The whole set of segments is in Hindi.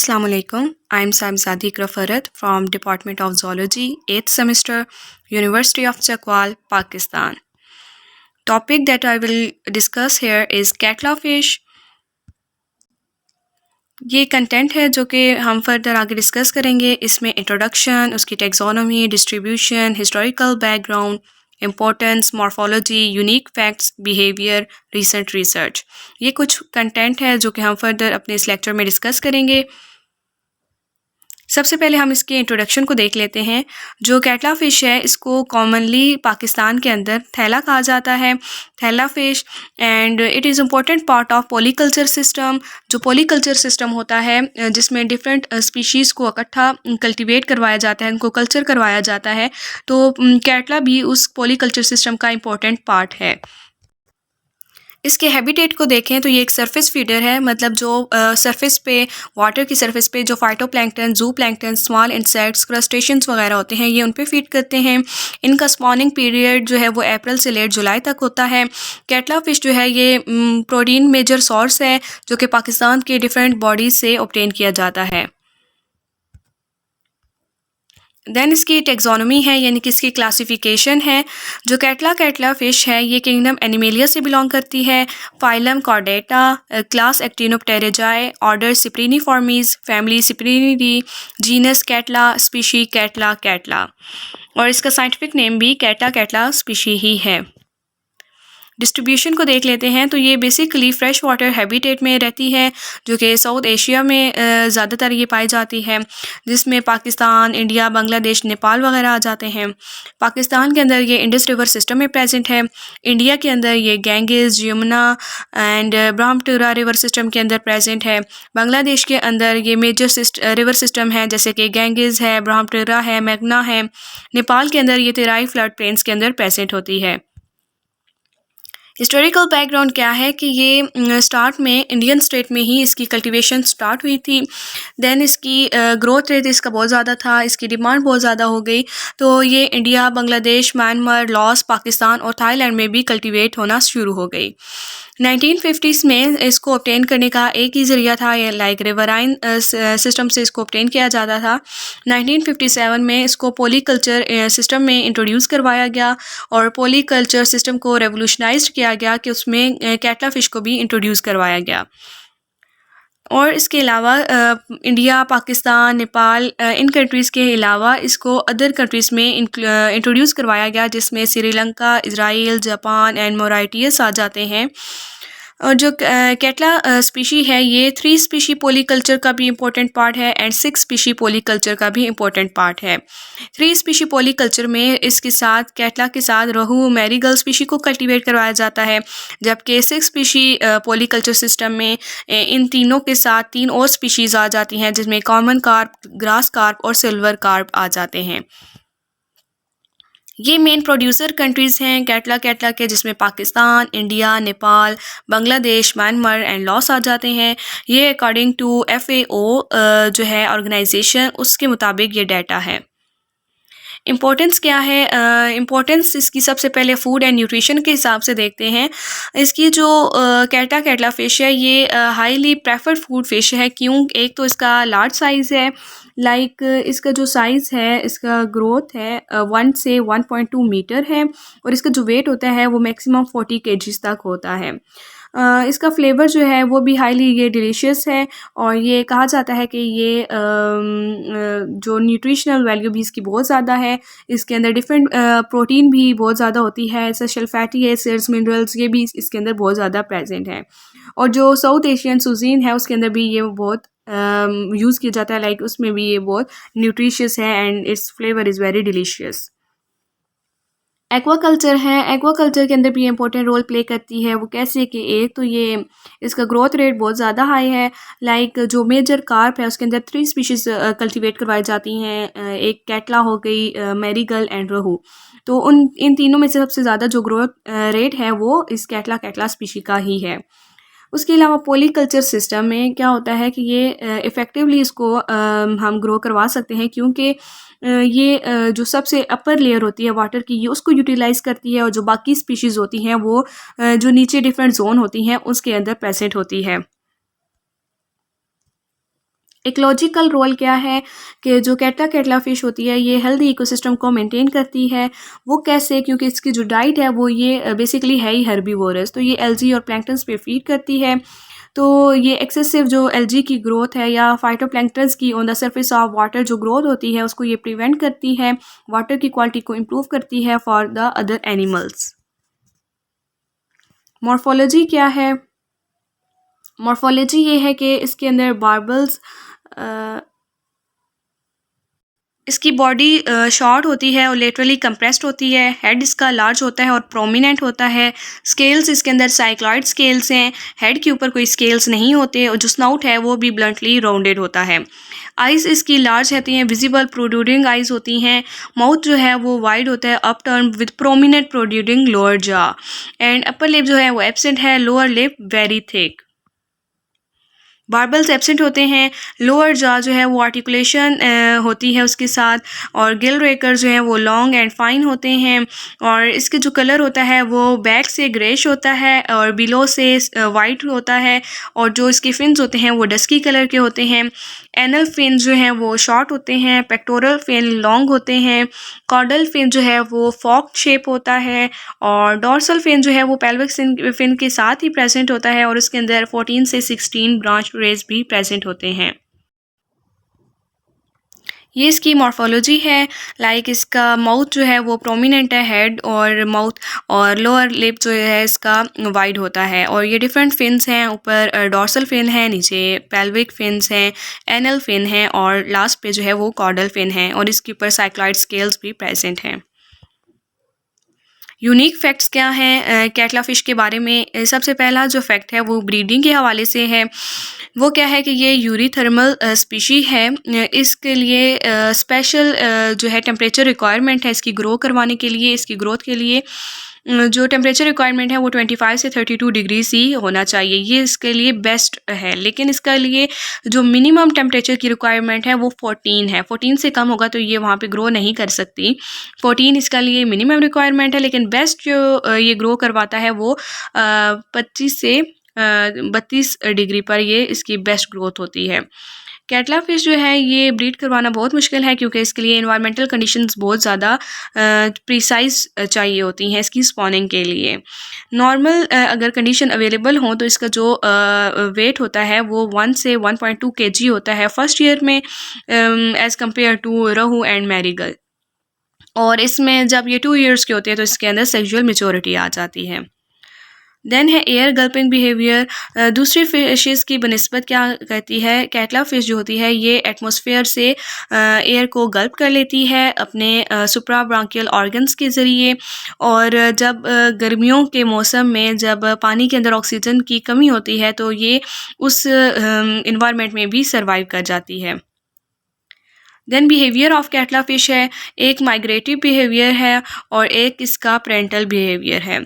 Assalamu alaikum. I'm Samzadi Krafarat from Department of Zoology, 8th semester, University of Chakwal, Pakistan. Topic that I will discuss here is Katla fish. ये कंटेंट है जो कि हम फर्दर आगे डिस्कस करेंगे. इसमें इंट्रोडक्शन, उसकी taxonomy, distribution, historical background, importance, morphology, unique facts, behaviour, recent research. ये कुछ कंटेंट है जो कि हम फर्दर अपने इस लेक्चर में डिस्कस करेंगे. सबसे पहले हम इसके इंट्रोडक्शन को देख लेते हैं. जो कैटला फ़िश है इसको कॉमनली पाकिस्तान के अंदर थैला कहा जाता है, थैला fish, and it is important part of polyculture system. जो पॉलीकल्चर सिस्टम होता है जिसमें डिफरेंट स्पीशीज़ को इकट्ठा कल्टीवेट करवाया जाता है, उनको कल्चर करवाया जाता है, तो कैटला भी उस पॉलीकल्चर सिस्टम का इम्पोर्टेंट पार्ट है. इसके हैबिटेट को देखें तो ये एक सरफेस फीडर है, मतलब जो सरफेस पे, वाटर की सरफेस पे जो फाइटोप्लैंक्टन, जू प्लैंक्टन, स्मॉल इंसेक्ट्स, क्रस्टेशियंस वगैरह होते हैं, ये उन पे फीड करते हैं. इनका स्पॉनिंग पीरियड जो है वो अप्रैल से लेट जुलाई तक होता है. कैटला फ़िश जो है ये प्रोटीन मेजर सोर्स है जो कि पाकिस्तान के डिफरेंट बॉडीज़ से ऑब्टेन किया जाता है. देन इसकी टेक्सोनॉमी है, यानी कि इसकी क्लासिफिकेशन है. जो कैटला फ़िश है ये किंगडम एनिमेलिया से बिलोंग करती है. Phylum chordata, class actinopterygii, order cypriniformes, family cyprinidae, genus catla, species catla, और इसका साइंटिफिक नेम भी कैटला स्पीशी ही है. डिस्ट्रीब्यूशन को देख लेते हैं तो ये बेसिकली फ्रेश वाटर हैबिटेट में रहती है जो कि साउथ एशिया में ज़्यादातर ये पाई जाती है, जिसमें पाकिस्तान, इंडिया, बांग्लादेश, नेपाल वगैरह आ जाते हैं. पाकिस्तान के अंदर ये इंडस रिवर सिस्टम में प्रेजेंट है. इंडिया के अंदर ये Ganges, Yamuna and Brahmaputra river system के अंदर प्रेजेंट है. बांग्लादेश के अंदर ये मेजर रिवर सिस्टम है जैसे कि गैंगेस है, ब्रह्मपुत्रा है, मेघना है. नेपाल के अंदर ये तेराई फ्लड प्लेन्स के अंदर प्रेजेंट होती है. हिस्टोरिकल बैकग्राउंड क्या है कि ये स्टार्ट में इंडियन स्टेट में ही इसकी कल्टीवेशन स्टार्ट हुई थी. देन इसकी ग्रोथ रेट इसका बहुत ज़्यादा था, इसकी डिमांड बहुत ज़्यादा हो गई, तो ये India, Bangladesh, Myanmar, Laos, Pakistan और थाईलैंड में भी कल्टीवेट होना शुरू हो गई. 1950s में इसको ऑब्टेन करने का एक ही ज़रिया था, ये लाइक रिवराइन सिस्टम से इसको ऑब्टेन किया जाता था. 1957 में इसको पॉलीकल्चर सिस्टम में इंट्रोड्यूस करवाया गया और पॉलीकल्चर सिस्टम को रेवोल्यूशनाइज किया गया कि उसमें कैटला फ़िश को भी इंट्रोड्यूस करवाया गया. और इसके अलावा इंडिया, पाकिस्तान, नेपाल, इन कंट्रीज़ के अलावा इसको अदर कंट्रीज़ में इंट्रोड्यूस करवाया गया, जिसमें Sri Lanka, Israel, Japan and Mauritius आ जाते हैं. और जो कैटला स्पीशी है ये 3 स्पीशी पॉलीकल्चर का भी इम्पोर्टेंट पार्ट है एंड 6 स्पीशी पॉलीकल्चर का भी इम्पोर्टेंट पार्ट है. 3 स्पीशी पॉलीकल्चर में इसके साथ कैटला के साथ रोहू, मैरीगल स्पीशी को कल्टीवेट करवाया जाता है, जबकि 6 स्पीशी पॉलीकल्चर सिस्टम में इन तीनों के साथ 3 और स्पीशीज़ आ जाती हैं, जिसमें कॉमन कार्प, ग्रास कार्प और सिल्वर कार्प आ जाते हैं. ये मेन प्रोड्यूसर कंट्रीज़ हैं कैटला के, जिसमें Pakistan, India, Nepal, Bangladesh, Myanmar and Laos आ जाते हैं. ये अकॉर्डिंग टू FAO जो है ऑर्गेनाइजेशन, उसके मुताबिक ये डाटा है. इम्पोर्टेंस क्या है? इम्पोर्टेंस इसकी सबसे पहले फूड एंड न्यूट्रिशन के हिसाब से देखते हैं. इसकी जो कैटला फ़िश है ये हाईली प्रेफर्ड फूड फ़िश है. क्यों? एक तो इसका लार्ज साइज़ है, लाइक इसका जो साइज़ है, इसका ग्रोथ है 1 से 1.2 मीटर है, और इसका जो वेट होता है वो मैक्सिमम 40 kgs तक होता है. इसका फ्लेवर जो है वो भी हाईली ये डिलीशियस है, और ये कहा जाता है कि ये जो न्यूट्रिशनल वैल्यू भी इसकी बहुत ज़्यादा है. इसके अंदर डिफरेंट प्रोटीन भी बहुत ज़्यादा होती है, एसेंशियल फैटी एसिड्स, मिनरल्स, ये भी इसके अंदर बहुत ज़्यादा प्रेजेंट है. और जो साउथ एशियन कुजीन है उसके अंदर भी ये बहुत यूज़ किया जाता है, लाइक उसमें भी ये बहुत न्यूट्रिशियस है and it's flavour is very delicious. Aquaculture है, एक्वाकल्चर के अंदर भी इंपॉर्टेंट रोल प्ले करती है. वो कैसे कि एक तो ये इसका ग्रोथ रेट बहुत ज़्यादा हाई है, लाइक जो मेजर कार्प है उसके अंदर 3 स्पीशीज़ कल्टीवेट करवाई जाती हैं. एक कैटला हो गई, मैरीगल एंड रोहू. तो इन तीनों में से सबसे ज़्यादा जो ग्रोथ रेट है वो इस कैटला स्पीशी का ही है. उसके अलावा पॉलीकल्चर सिस्टम में क्या होता है कि ये इफ़ेक्टिवली इसको हम ग्रो करवा सकते हैं, क्योंकि ये जो सबसे अपर लेयर होती है वाटर की, ये उसको यूटिलाइज़ करती है, और जो बाकी स्पीशीज़ होती हैं वो जो नीचे डिफरेंट जोन होती हैं उसके अंदर प्रेजेंट होती है. इकोलॉजिकल रोल क्या है कि जो कैटला फ़िश होती है ये हेल्दी इकोसिस्टम को मेंटेन करती है। वो कैसे? क्योंकि इसकी जो डाइट है वो ये बेसिकली है ही हर्बीवोरस, तो ये एल्गी और प्लैंक्टन्स पे फीड करती है। तो ये एक्सेसिव जो एल्गी की ग्रोथ है या फाइटोप्लैंक्टन्स की on the surface of water जो ग्रोथ होती है उसको ये प्रिवेंट करती है, वाटर की क्वालिटी को इम्प्रूव करती है for the other animals. Morphology क्या है? मॉर्फोलॉजी ये है कि इसके अंदर बार्बल्स, इसकी बॉडी शॉर्ट होती है और लेटरली कंप्रेस्ड होती है। हेड इसका लार्ज होता है और प्रोमिनेंट होता है। स्केल्स इसके अंदर साइक्लॉइड स्केल्स हैं। हेड के ऊपर कोई स्केल्स नहीं होते और जो स्नाउट है वो भी ब्लंटली राउंडेड होता है। आइज़ इसकी लार्ज होती हैं, विजिबल प्रोड्यूडिंग आइज़ होती हैं। माउथ जो है वो वाइड होता है, up turn with prominent protruding lower jaw. And upper lip जो है वो एब्सेंट है, lower lip very thick. Barbels absent होते हैं। लोअर जा जो है वो आर्टिकुलेशन होती है उसके साथ, और गिल रेकर जो है वो लॉन्ग एंड फाइन होते हैं। और इसके जो कलर होता है वो बैक से ग्रेश होता है और बिलो से वाइट होता है। और जो इसके फिन्स होते हैं वो डस्की कलर के होते हैं। एनल फिन जो हैं वो शॉर्ट होते हैं। पेक्टोरल फिन लॉन्ग होते हैं। कॉर्डल फिन जो है वो फॉक शेप होता है। और डॉर्सल फिन जो है वो पेल्विक फिन के साथ ही प्रेजेंट होता है और उसके अंदर 14 से 16 ब्रांच रेज भी प्रेजेंट होते हैं। ये इसकी मॉर्फोलॉजी है। लाइक इसका माउथ जो है वो प्रोमिनेंट है, हेड और माउथ, और लोअर लिप जो है इसका वाइड होता है। और ये डिफरेंट फिन्स हैं, ऊपर डॉर्सल फिन है, नीचे पेल्विक फिन्स हैं, एनल फिन है और लास्ट पे जो है वो कॉर्डल फिन है और इसके ऊपर साइक्लॉइड स्केल्स भी प्रेजेंट हैं। यूनिक फैक्ट्स क्या हैं कैटला फ़िश के बारे में? सबसे पहला जो फैक्ट है वो ब्रीडिंग के हवाले से है। वो क्या है कि ये यूरीथर्मल स्पीशी है। इसके लिए स्पेशल जो है टेम्परेचर रिक्वायरमेंट है इसकी ग्रो करवाने के लिए, इसकी ग्रोथ के लिए जो टेम्परेचर रिक्वायरमेंट है वो 25 से 32 डिग्री सी होना चाहिए। ये इसके लिए बेस्ट है। लेकिन इसके लिए जो मिनिमम टेम्परेचर की रिक्वायरमेंट है वो 14 है। 14 से कम होगा तो ये वहाँ पे ग्रो नहीं कर सकती। 14 इसका लिए मिनिमम रिक्वायरमेंट है। लेकिन बेस्ट जो ये ग्रो करवाता है वो 25 से 32 डिग्री पर ये इसकी बेस्ट ग्रोथ होती है। कैटला फ़िश जो है ये ब्रीड करवाना बहुत मुश्किल है क्योंकि इसके लिए इन्वायरमेंटल कंडीशंस बहुत ज़्यादा प्रिसाइज चाहिए होती हैं इसकी स्पॉनिंग के लिए। नॉर्मल अगर कंडीशन अवेलेबल हो तो इसका जो वेट होता है वो 1 से 1.2 केजी होता है फर्स्ट ईयर में एज़ कम्पेयर टू रहू एंड मैरीगल। और इसमें जब ये 2 इयर्स के होते हैं तो इसके अंदर सेक्सुअल मैच्योरिटी आ जाती है। देन है एयर गल्पिंग बिहेवियर। दूसरी फिशेस की बनिस्बत क्या कहती है, कैटला फ़िश जो होती है ये एटमॉस्फेयर से एयर को गल्प कर लेती है अपने सुप्राब्रांकियल ऑर्गन्स के ज़रिए। और जब गर्मियों के मौसम में जब पानी के अंदर ऑक्सीजन की कमी होती है तो ये उस इन्वायरमेंट में भी सर्वाइव कर जाती है। Then behaviour of catla fish है, एक माइग्रेटिव बिहेवियर है और एक इसका पेरेंटल बिहेवियर है।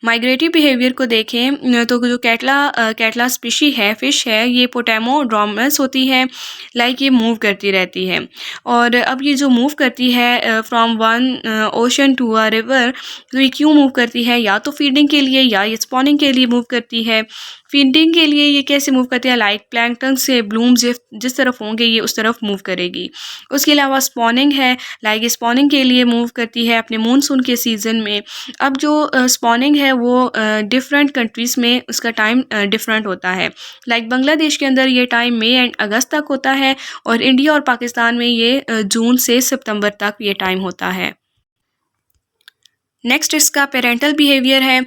माइग्रेटिव बिहेवियर को देखें तो जो कैटला स्पीशी है, फ़िश है, ये पोटेमोड्रोमस होती है। लाइक ये मूव करती रहती है। और अब ये जो मूव करती है from one ocean to a river, तो ये क्यों मूव करती है? या तो फीडिंग के लिए या ये स्पॉनिंग के लिए मूव करती है। फीडिंग के लिए ये कैसे मूव करती है? लाइक प्लैंक्टन से ब्लूम्स जिस तरफ होंगे ये उस तरफ मूव करेगी। उसके अलावा स्पॉनिंग है, लाइक स्पॉनिंग के लिए मूव करती है अपने मानसून के सीज़न में। अब जो स्पॉनिंग है वो डिफरेंट कंट्रीज़ में उसका टाइम डिफरेंट होता है। लाइक बांग्लादेश के अंदर ये टाइम मई एंड अगस्त तक होता है और इंडिया और पाकिस्तान में ये जून से सितंबर तक ये टाइम होता है। नेक्स्ट इसका पेरेंटल बिहेवियर है।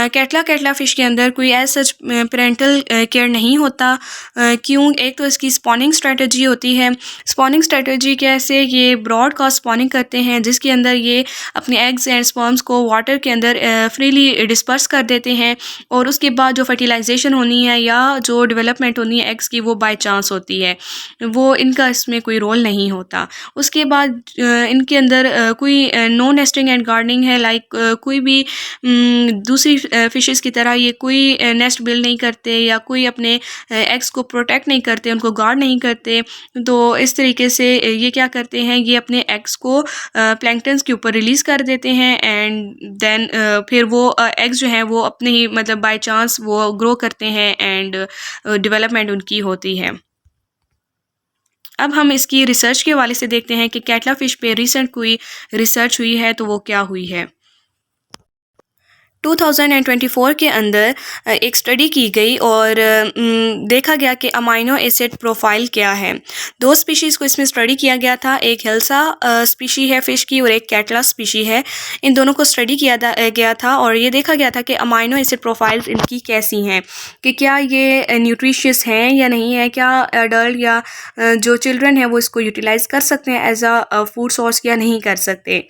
कैटला फ़िश के अंदर कोई एज सच पेरेंटल केयर नहीं होता। क्यों? एक तो इसकी स्पॉनिंग स्ट्रेटजी होती है। स्पॉनिंग स्ट्रेटजी कैसे? ये ब्रॉडकास्ट स्पॉनिंग करते हैं जिसके अंदर ये अपने एग्स एंड स्पर्म्स को वाटर के अंदर फ्रीली डिस्पर्स कर देते हैं और उसके बाद जो फर्टिलाइजेशन होनी है या जो डेवलपमेंट होनी है एग्स की वो बाय चांस होती है, वो इनका इसमें कोई रोल नहीं होता। उसके बाद इनके अंदर कोई नो नेस्टिंग एंड गार्डनिंग है। लाइक कोई भी दूसरी फिशेस की तरह ये कोई नेस्ट बिल्ड नहीं करते या कोई अपने एग्स को प्रोटेक्ट नहीं करते, उनको गार्ड नहीं करते। तो इस तरीके से ये क्या करते हैं, ये अपने एग्स को प्लैंक्टन्स के ऊपर रिलीज़ कर देते हैं एंड देन फिर वो एग्स जो हैं वो अपने ही मतलब बाय चांस वो ग्रो करते हैं एंड डेवलपमेंट उनकी होती है। अब हम इसकी रिसर्च के हवाले से देखते हैं कि कैटला फ़िश पे रिसेंट कोई रिसर्च हुई है तो वो क्या हुई है। 2024 के अंदर एक स्टडी की गई और देखा गया कि अमाइनो एसिड प्रोफाइल क्या है। दो स्पीशीज़ को इसमें स्टडी किया गया था, एक हिल्सा स्पीशी है फ़िश की और एक कैटला स्पीशी है। इन दोनों को स्टडी किया गया था और ये देखा गया था कि अमाइनो एसिड प्रोफाइल्स इनकी कैसी हैं, कि क्या ये न्यूट्रिशियस हैं या नहीं है, क्या एडल्ट या जो चिल्ड्रन है वो इसको यूटिलाइज़ कर सकते हैं एज अ फूड सोर्स या नहीं कर सकते।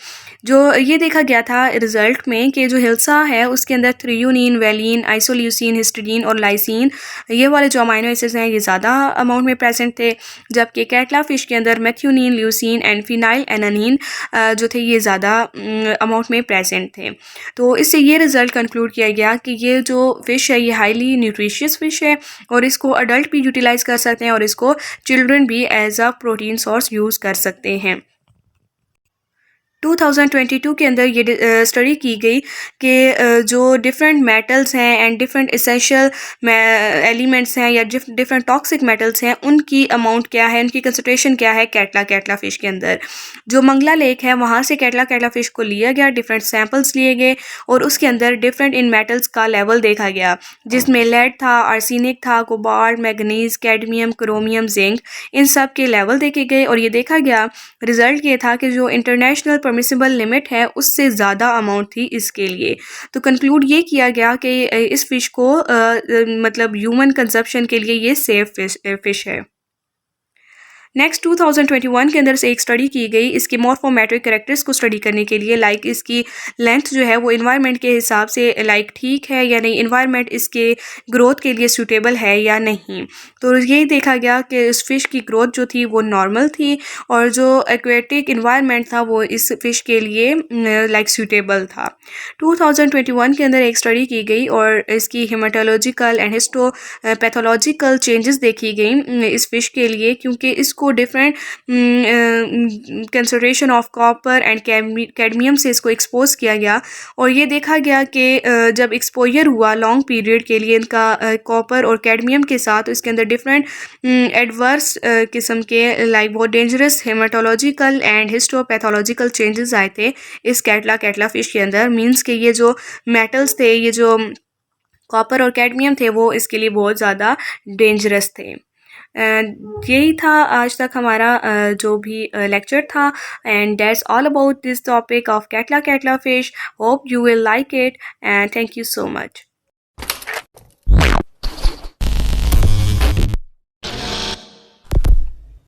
जो ये देखा गया था रिज़ल्ट में कि जो हिल्सा है उसके अंदर थ्रियोनीन, वेलिन, आइसोल्यूसिन, हिस्टिडीन और लाइसिन, ये वाले जो अमाइनो एसिड्स हैं ये ज़्यादा अमाउंट में प्रेजेंट थे, जबकि कैटला फ़िश के अंदर मेथ्योनिन, ल्यूसिन एंड फिनाइल एनानिन जो थे ये ज़्यादा अमाउंट में प्रेजेंट थे। तो इससे ये रिज़ल्ट कंक्लूड किया गया कि ये जो फ़िश है ये हाईली न्यूट्रिशियस फ़िश है और इसको अडल्ट भी यूटिलाइज़ कर सकते हैं और इसको चिल्ड्रन भी as a protein source use कर सकते हैं। 2022 के अंदर ये स्टडी की गई कि जो डिफरेंट मेटल्स हैं एंड डिफरेंट एसेंशियल एलिमेंट्स हैं या डिफरेंट टॉक्सिक मेटल्स हैं उनकी अमाउंट क्या है, उनकी कंसंट्रेशन क्या है कैटला फ़िश के अंदर। जो मंगला लेक है वहाँ से कैटला फ़िश को लिया गया, डिफरेंट सैंपल्स लिए गए और उसके अंदर डिफरेंट इन मेटल्स का लेवल देखा गया, जिसमें लेड था, आर्सेनिक था, cobalt, manganese, cadmium, chromium, zinc, इन सब के लेवल देखे गए और ये देखा गया, रिजल्ट ये था कि जो इंटरनेशनल परमिसिबल लिमिट है उससे ज़्यादा अमाउंट थी इसके लिए। तो कंक्लूड ये किया गया कि इस फ़िश को मतलब ह्यूमन कंजप्शन के लिए ये सेफ फ़िश है। नेक्स्ट 2021 के अंदर से एक स्टडी की गई इसके मॉर्फोमेट्रिक कैरेक्टर्स को स्टडी करने के लिए, लाइक इसकी लेंथ जो है वो इन्वायरमेंट के हिसाब से लाइक ठीक है या नहीं, इन्वायरमेंट इसके ग्रोथ के लिए सूटेबल है या नहीं। तो यही देखा गया कि इस फ़िश की ग्रोथ जो थी वो नॉर्मल थी और जो एक्वेटिक इन्वायरमेंट था वो इस फ़िश के लिए लाइक सूटेबल था। 2021 के अंदर एक स्टडी की गई और इसकी haematological and histo pathological changes देखी गई इस फ़िश के लिए, क्योंकि इसको different concentration of copper and cadmium से इसको एक्सपोज किया गया और ये देखा गया कि जब एक्सपोजर हुआ लॉन्ग पीरियड के लिए इनका कॉपर और कैडमियम के साथ, तो इसके अंदर डिफरेंट एडवर्स किस्म के लाइक बहुत dangerous haematological and histopathological changes आए थे इस कैटला फ़िश के अंदर। मींस के ये जो मेटल्स थे, ये जो कॉपर और कैडमियम थे, वो इसके लिए बहुत ज़्यादा डेंजरस थे। यही था आज तक हमारा जो भी लेक्चर था and that's all about this topic of catla fish. Hope you will like it and thank you so much.